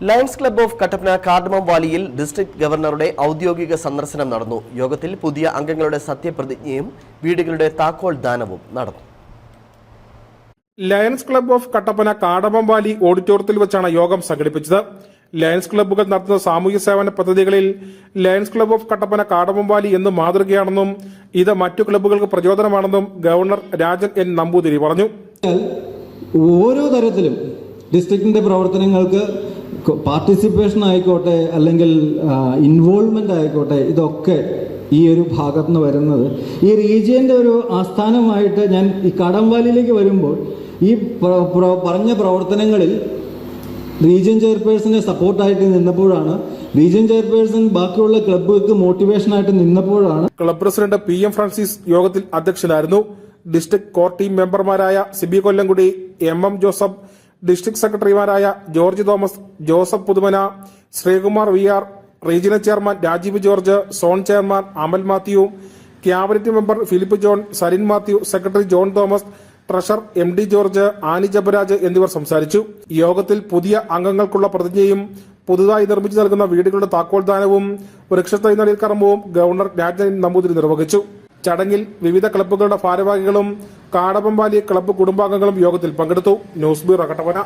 Lions club of Kattappana cardamom വാലിയിൽ district ഗവർണറുടെ ഔദ്യോഗിക സന്ദർശനം നടന്നു. യോഗത്തിൽ പുതിയ അംഗങ്ങളുടെ സത്യപ്രതിജ്ഞയും വീടുകളുടെ താക്കോൽ ദാനവും നടന്നു. Lions club of Kattappana cardamom Valley ഓഡിറ്റോറിയത്തിൽ വെച്ചാണ് യോഗം സംഘടിപ്പിച്ചത്. ലയൺസ് ക്ലബ്ബുകൾ നടത്തുന്ന സാമൂഹ്യ സേവന പദ്ധതികളിൽ lions club of Kattappana cardamom Valley എന്ന് മാതൃകയാണെന്നും ഇത് മറ്റു ക്ലബ്ബുകൾക്ക് പ്രചോദനമാണെന്നും ഗവർണർ രാജൻ എൻ നമ്പൂതിരി പറഞ്ഞു. ഓരോ തരത്തിലും ഡിസ്ട്രിക്റ്റിന്റെ പ്രവർത്തനങ്ങൾക്ക് പാർട്ടിസിപ്പേഷൻ ആയിക്കോട്ടെ അല്ലെങ്കിൽ ഇൻവോൾവ്മെന്റ് ആയിക്കോട്ടെ, ഇതൊക്കെ ഈ ഒരു ഭാഗത്ത് നിന്ന് വരുന്നത് ഈ റീജിയന്റെ ഒരു ആസ്ഥാനമായിട്ട് ഞാൻ ഈ കടംവാലിയിലേക്ക് വരുമ്പോൾ ഈ പറഞ്ഞ പ്രവർത്തനങ്ങളിൽ റീജിയൻ ചെയർപേഴ്സന്റെ സപ്പോർട്ടായിട്ട് നിന്നപ്പോഴാണ്, റീജിയൻ ചെയർപേഴ്സൺ ബാക്കിയുള്ള ക്ലബ്ബുകൾക്ക് മോട്ടിവേഷനായിട്ട് നിന്നപ്പോഴാണ്. ക്ലബ് പ്രസിഡന്റ് PM ഫ്രാൻസിസ് യോഗത്തിൽ അധ്യക്ഷനായിരുന്നു. ഡിസ്ട്രിക്ട് കോർ ടീം മെമ്പർമാരായ സിബി കൊല്ലംകുടി, MM ജോസഫ്, ഡിസ്ട്രിക്ട് സെക്രട്ടറിമാരായ George Thomas, Joseph Puthumana, Sreekumar VR, regional chairman Rajeev George, zone chairman Amal Mathew, cabinet member Philip John, Sarin Mathew, secretary John Thomas, treasurer MD George, Annie Jebaraj എന്നിവർ സംസാരിച്ചു. യോഗത്തിൽ പുതിയ അംഗങ്ങൾക്കുള്ള പ്രതിജ്ഞയും പുതുതായി നിർമ്മിച്ചു നൽകുന്ന വീടുകളുടെ താക്കോൽദാനവും വൃക്ഷത്തൈ നടീൽ കർമ്മവും ഗവർണർ രാജൻ നമ്പൂതിരി നിർവഹിച്ചു. ചടങ്ങിൽ വിവിധ ക്ലബ്ബുകളുടെ ഭാരവാഹികളും കാർഡമം വാലി ക്ലബ്ബ് കുടുംബാംഗങ്ങളും യോഗത്തിൽ പങ്കെടുത്തു. News bureau Kattappana.